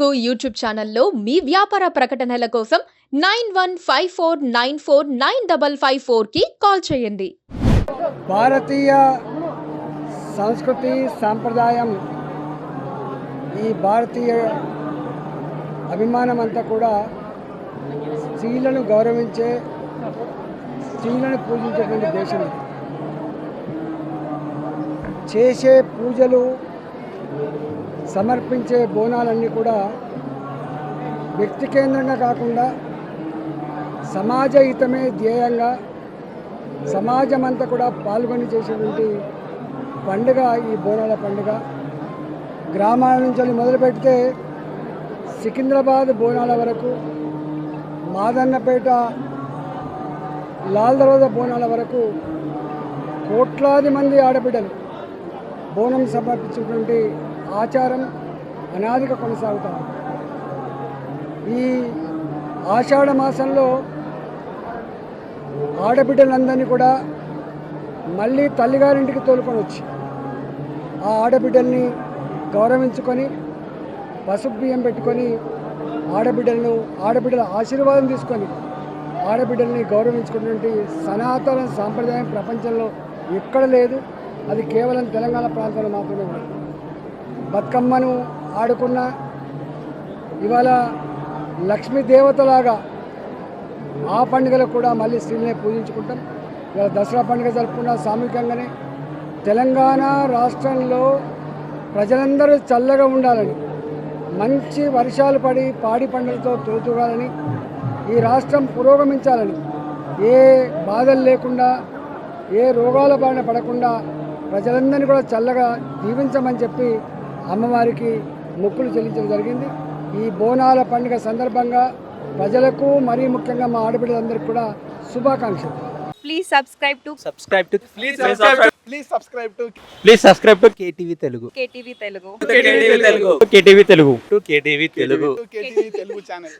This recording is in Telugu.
తెలుగు యూట్యూబ్ ఛానల్లో మీ వ్యాపార ప్రకటనల కోసం 9154949554కి కాల్ చేయండి. భారతీయ సంస్కృతి సాంప్రదాయం ఈ భారతీయ అభిమానం అంతా కూడా స్త్రీలను గౌరవించే, స్త్రీలను పూజించేటువంటి దేశం. చేసే పూజలు, సమర్పించే బోనాలన్నీ కూడా వ్యక్తి కేంద్రంగా కాకుండా సమాజ హితమే ధ్యేయంగా సమాజం అంతా కూడా పాల్గొని చేసేటువంటి పండుగ ఈ బోనాల పండుగ. గ్రామాల నుంచి మొదలు పెడితే సికింద్రాబాద్ బోనాల వరకు, మాదన్నపేట లాల్ దర్వాజా బోనాల వరకు కోట్లాది మంది ఆడబిడ్డలు బోనం సమర్పించేటువంటి ఆచారం అనాదిగా కొనసాగుతారు. ఈ ఆషాఢ మాసంలో ఆడబిడ్డలందరినీ కూడా మళ్ళీ తల్లిగారింటికి తోలుకొని వచ్చి ఆ ఆడబిడ్డల్ని గౌరవించుకొని పసుపు బియ్యం పెట్టుకొని ఆడబిడ్డల ఆశీర్వాదం తీసుకొని ఆడబిడ్డల్ని గౌరవించుకున్నటువంటి సనాతన సాంప్రదాయం ప్రపంచంలో ఎక్కడ లేదు. అది కేవలం తెలంగాణ ప్రాంతంలో మాత్రమే ఉంది. బతుకమ్మను ఆడుకున్న ఇవాళ లక్ష్మీదేవతలాగా ఆ పండుగలో కూడా మళ్ళీ స్త్రీలనే పూజించుకుంటాం. ఇవాళ దసరా పండుగ జరుపుకున్న సామూహికంగానే తెలంగాణ రాష్ట్రంలో ప్రజలందరూ చల్లగా ఉండాలని, మంచి వర్షాలు పడి పాడి పంటలతో తోతుగాలని, ఈ రాష్ట్రం పురోగమించాలని, ఏ బాధలు లేకుండా, ఏ రోగాల బారిన పడకుండా ప్రజలందరినీ కూడా చల్లగా దీవించమని చెప్పి అమ్మవారికి మొక్కులు చెల్లించడం జరిగింది. ఈ బోనాల పండుగ సందర్భంగా ప్రజలకు, మరీ ముఖ్యంగా మా ఆడబిడ్డలందరికీ కూడా శుభాకాంక్షలు. Please subscribe to KTV Telugu. KTV Telugu. KTV Telugu. KTV Telugu channel.